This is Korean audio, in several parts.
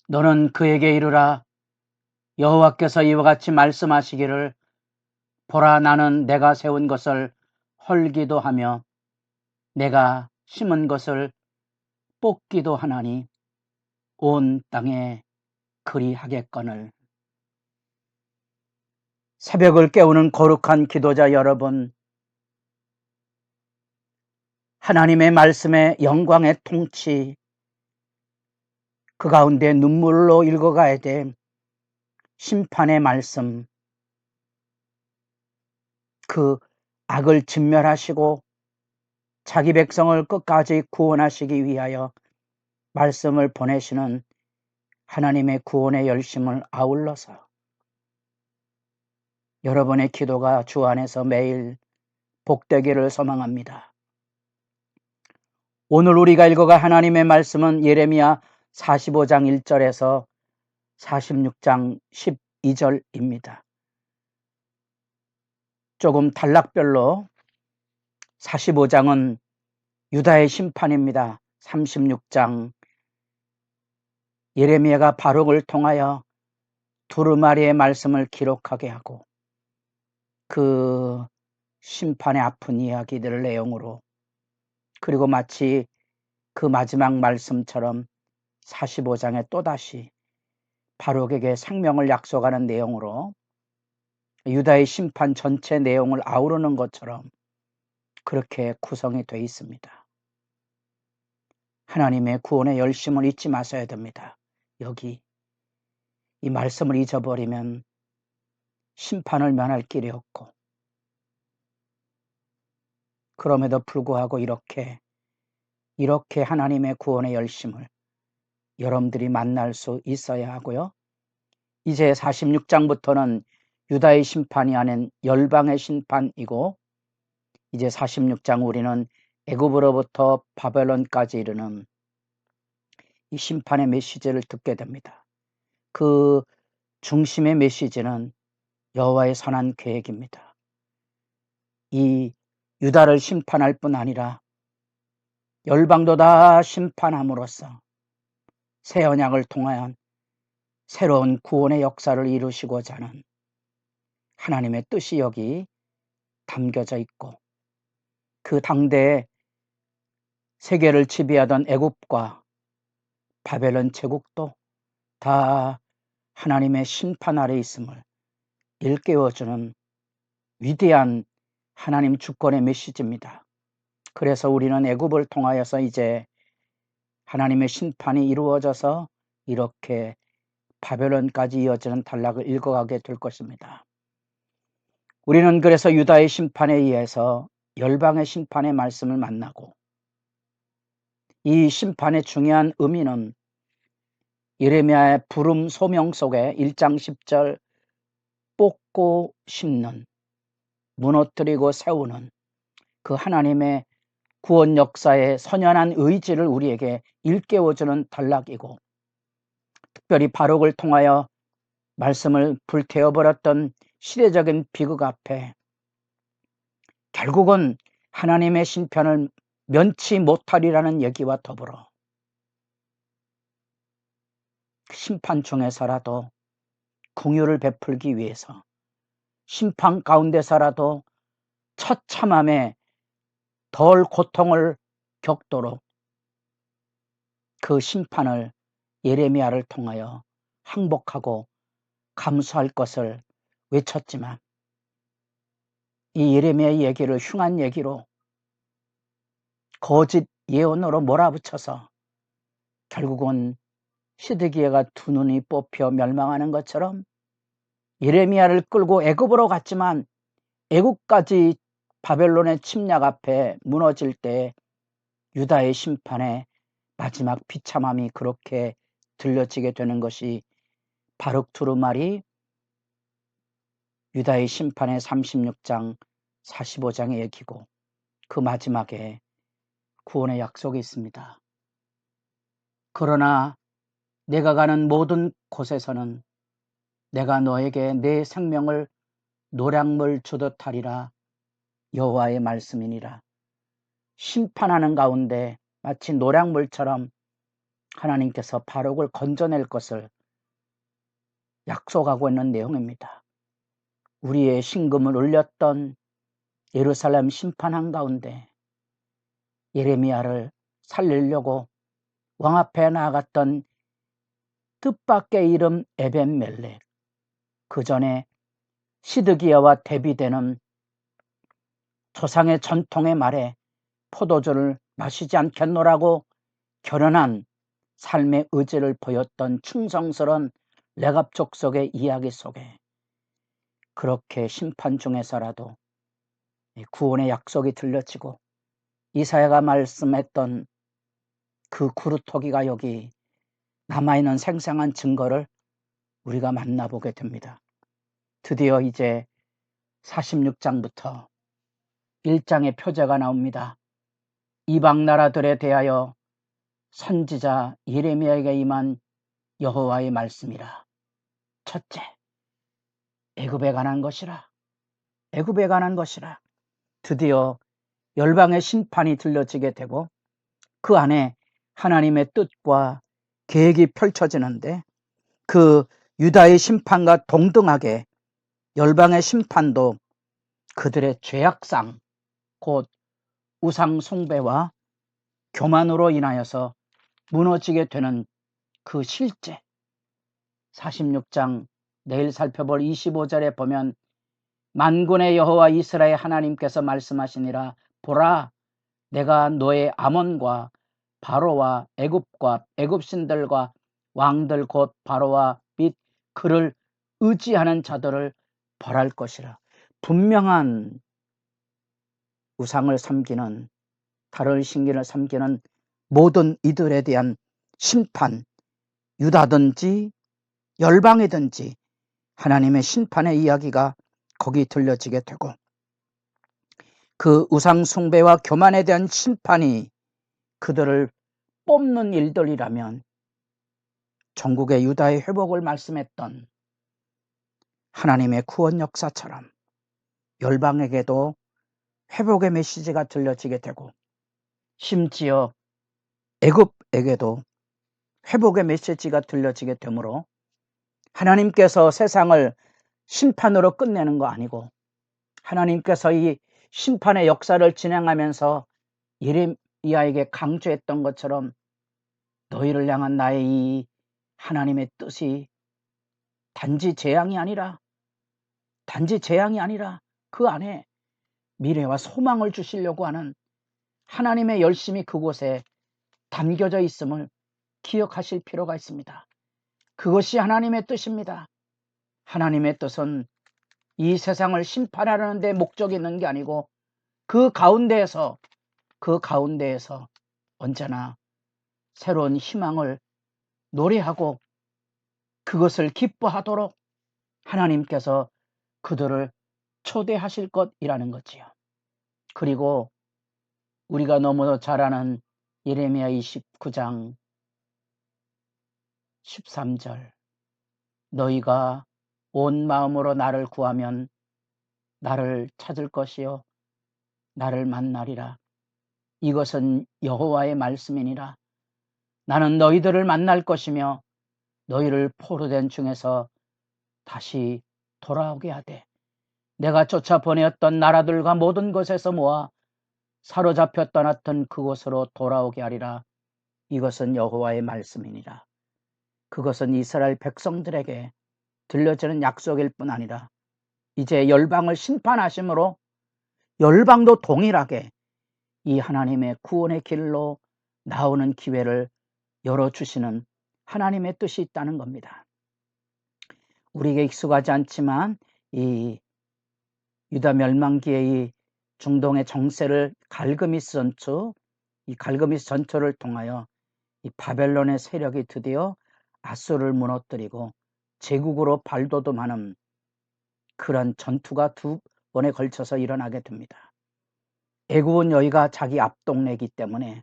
너는 그에게 이르라. 여호와께서 이와 같이 말씀하시기를 보라, 나는 내가 세운 것을 헐기도 하며 내가 심은 것을 뽑기도 하나니 온 땅에 그리하겠거늘. 새벽을 깨우는 거룩한 기도자 여러분, 하나님의 말씀의 영광의 통치, 그 가운데 눈물로 읽어가야 돼. 심판의 말씀, 그 악을 진멸하시고 자기 백성을 끝까지 구원하시기 위하여 말씀을 보내시는 하나님의 구원의 열심을 아울러서 여러분의 기도가 주 안에서 매일 복되기를 소망합니다. 오늘 우리가 읽어갈 하나님의 말씀은 예레미야 45장 1절에서 46장 12절입니다. 조금 단락별로 45장은 유다의 심판입니다. 36장 예레미야가 바룩을 통하여 두루마리의 말씀을 기록하게 하고 그 심판의 아픈 이야기들을 내용으로, 그리고 마치 그 마지막 말씀처럼 45장에 또다시 바룩에게 생명을 약속하는 내용으로 유다의 심판 전체 내용을 아우르는 것처럼 그렇게 구성이 되어 있습니다. 하나님의 구원의 열심을 잊지 마셔야 됩니다. 여기 이 말씀을 잊어버리면 심판을 면할 길이 없고, 그럼에도 불구하고 이렇게 하나님의 구원의 열심을 여러분들이 만날 수 있어야 하고요. 이제 46장부터는 유다의 심판이 아닌 열방의 심판이고, 이제 46장 우리는 애굽으로부터 바벨론까지 이르는 이 심판의 메시지를 듣게 됩니다. 그 중심의 메시지는 여호와의 선한 계획입니다. 이 유다를 심판할 뿐 아니라 열방도 다 심판함으로써 새 언약을 통하여 새로운 구원의 역사를 이루시고자 하는 하나님의 뜻이 여기 담겨져 있고, 그 당대에 세계를 지배하던 애굽과 바벨론 제국도 다 하나님의 심판 아래 있음을 일깨워주는 위대한 하나님 주권의 메시지입니다. 그래서 우리는 애굽을 통하여서 이제 하나님의 심판이 이루어져서 이렇게 바벨론까지 이어지는 단락을 읽어가게 될 것입니다. 우리는 그래서 유다의 심판에 의해서 열방의 심판의 말씀을 만나고, 이 심판의 중요한 의미는 예레미야의 부름 소명 속에 1장 10절 뽑고 심는, 무너뜨리고 세우는 그 하나님의 구원 역사의 선연한 의지를 우리에게 일깨워주는 단락이고, 특별히 바룩을 통하여 말씀을 불태워버렸던 시대적인 비극 앞에 결국은 하나님의 심판을 면치 못하리라는 얘기와 더불어 심판 중에서라도 긍휼을 베풀기 위해서, 심판 가운데서라도 처참함에 덜 고통을 겪도록 그 심판을 예레미야를 통하여 항복하고 감수할 것을 외쳤지만, 이 예레미야의 얘기를 흉한 얘기로 거짓 예언으로 몰아붙여서 결국은 시드기야가 두 눈이 뽑혀 멸망하는 것처럼 예레미야를 끌고 애굽으로 갔지만 애굽까지 바벨론의 침략 앞에 무너질 때 유다의 심판의 마지막 비참함이 그렇게 들려지게 되는 것이 바룩 두루마리 유다의 심판의 36장 45장의 얘기고, 그 마지막에 구원의 약속이 있습니다. 그러나 내가 가는 모든 곳에서는 내가 너에게 내 생명을 노량물 주듯 하리라. 여호와의 말씀이니라. 심판하는 가운데 마치 노량물처럼 하나님께서 바룩을 건져낼 것을 약속하고 있는 내용입니다. 우리의 신금을 울렸던 예루살렘 심판 한가운데 예레미야를 살리려고 왕 앞에 나아갔던 뜻밖의 이름 에벤멜렉, 그 전에 시드기야와 대비되는 조상의 전통의 말에 포도주를 마시지 않겠노라고 결연한 삶의 의지를 보였던 충성스러운 레갑 족속의 이야기 속에 그렇게 심판 중에서라도 구원의 약속이 들려지고 이사야가 말씀했던 그 구루토기가 여기 남아있는 생생한 증거를 우리가 만나보게 됩니다. 드디어 이제 46장부터 1장의 표제가 나옵니다. 이방 나라들에 대하여 선지자 예레미야에게 임한 여호와의 말씀이라. 첫째, 애굽에 관한 것이라. 애굽에 관한 것이라. 드디어 열방의 심판이 들려지게 되고 그 안에 하나님의 뜻과 계획이 펼쳐지는데 그 유다의 심판과 동등하게 열방의 심판도 그들의 죄악상, 곧 우상 숭배와 교만으로 인하여서 무너지게 되는 그 실제. 46장 내일 살펴볼 25절에 보면 만군의 여호와 이스라엘 하나님께서 말씀하시니라. 보라, 내가 너의 아몬과 바로와 애굽과 애굽신들과 왕들 곧 바로와 및 그를 의지하는 자들을 벌할 것이라. 분명한 우상을 섬기는, 다른 신기를 섬기는 모든 이들에 대한 심판, 유다든지 열방이든지 하나님의 심판의 이야기가 거기 들려지게 되고 그 우상 숭배와 교만에 대한 심판이 그들을 뽑는 일들이라면 전국의 유다의 회복을 말씀했던 하나님의 구원 역사처럼 열방에게도 회복의 메시지가 들려지게 되고 심지어 애굽에게도 회복의 메시지가 들려지게 되므로 하나님께서 세상을 심판으로 끝내는 거 아니고 하나님께서 이 심판의 역사를 진행하면서 예레미야에게 강조했던 것처럼 너희를 향한 나의 이 하나님의 뜻이 단지 재앙이 아니라 그 안에 미래와 소망을 주시려고 하는 하나님의 열심이 그곳에 담겨져 있음을 기억하실 필요가 있습니다. 그것이 하나님의 뜻입니다. 하나님의 뜻은 이 세상을 심판하려는 데 목적이 있는 게 아니고 그 가운데에서 언제나 새로운 희망을 노래하고 그것을 기뻐하도록 하나님께서 그들을 초대하실 것이라는 거지요. 그리고 우리가 너무도 잘 아는 예레미야 29장 13절 너희가 온 마음으로 나를 구하면 나를 찾을 것이요 나를 만나리라. 이것은 여호와의 말씀이니라. 나는 너희들을 만날 것이며 너희를 포로된 중에서 다시 돌아오게 하되 내가 쫓아 보내었던 나라들과 모든 곳에서 모아 사로잡혀 떠났던 그곳으로 돌아오게 하리라. 이것은 여호와의 말씀이니라. 그것은 이스라엘 백성들에게 들려지는 약속일 뿐 아니라 이제 열방을 심판하심으로 열방도 동일하게 이 하나님의 구원의 길로 나오는 기회를 열어주시는 하나님의 뜻이 있다는 겁니다. 우리에게 익숙하지 않지만 이 유다 멸망기의 이 중동의 정세를 이 갈그미스 전투를 통하여 이 바벨론의 세력이 드디어 아수르를 무너뜨리고 제국으로 발돋움하는 그런 전투가 두 번에 걸쳐서 일어나게 됩니다. 애굽은 여기가 자기 앞동네이기 때문에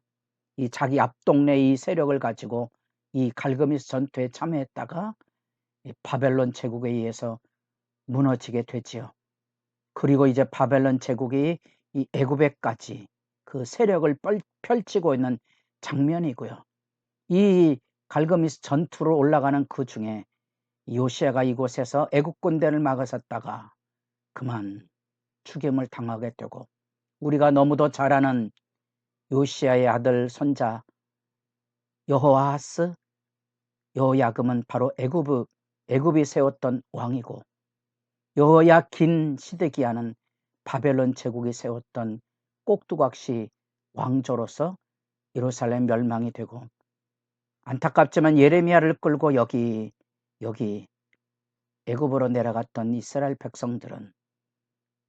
이 자기 앞동네 이 세력을 가지고 이 갈그미스 전투에 참여했다가 바벨론 제국에 의해서 무너지게 되지요. 그리고 이제 바벨론 제국이 이 애굽에까지 그 세력을 펼치고 있는 장면이고요. 이 갈그미스 전투로 올라가는 그 중에 요시아가 이곳에서 애국 군대를 막아섰다가 그만 죽임을 당하게 되고, 우리가 너무도 잘 아는 요시아의 아들 손자 여호아하스, 여호야금은 바로 애굽이 세웠던 왕이고, 여호야긴 시드기야는 바벨론 제국이 세웠던 꼭두각시 왕조로서 예루살렘 멸망이 되고, 안타깝지만 예레미야를 끌고 여기 애굽으로 내려갔던 이스라엘 백성들은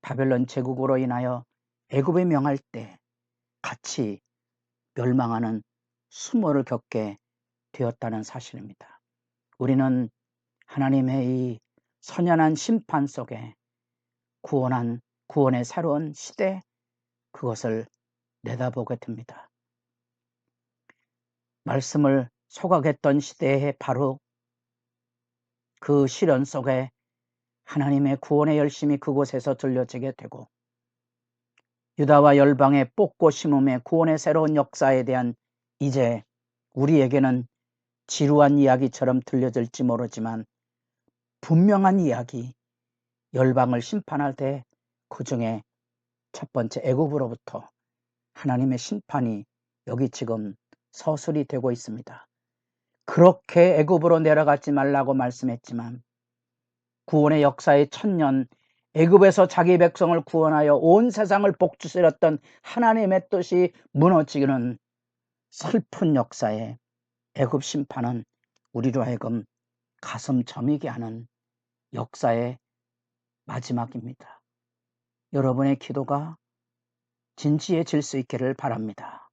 바벨론 제국으로 인하여 애굽이 명할 때 같이 멸망하는 수모를 겪게 되었다는 사실입니다. 우리는 하나님의 이 선연한 심판 속에 구원의 새로운 시대, 그것을 내다보게 됩니다. 말씀을 소각했던 시대에 바로 그 시련 속에 하나님의 구원의 열심이 그곳에서 들려지게 되고, 유다와 열방의 뽑고 심음의 구원의 새로운 역사에 대한 이제 우리에게는 지루한 이야기처럼 들려질지 모르지만 분명한 이야기, 열방을 심판할 때 그 중에 첫 번째 애굽으로부터 하나님의 심판이 여기 지금 서술이 되고 있습니다. 그렇게 애굽으로 내려가지 말라고 말씀했지만 구원의 역사의 1000년, 애굽에서 자기 백성을 구원하여 온 세상을 복주시렸던 하나님의 뜻이 무너지는 슬픈 역사에 애굽 심판은 우리로 하여금 가슴 저미게 하는 역사의 마지막입니다. 여러분의 기도가 진지해질 수 있기를 바랍니다.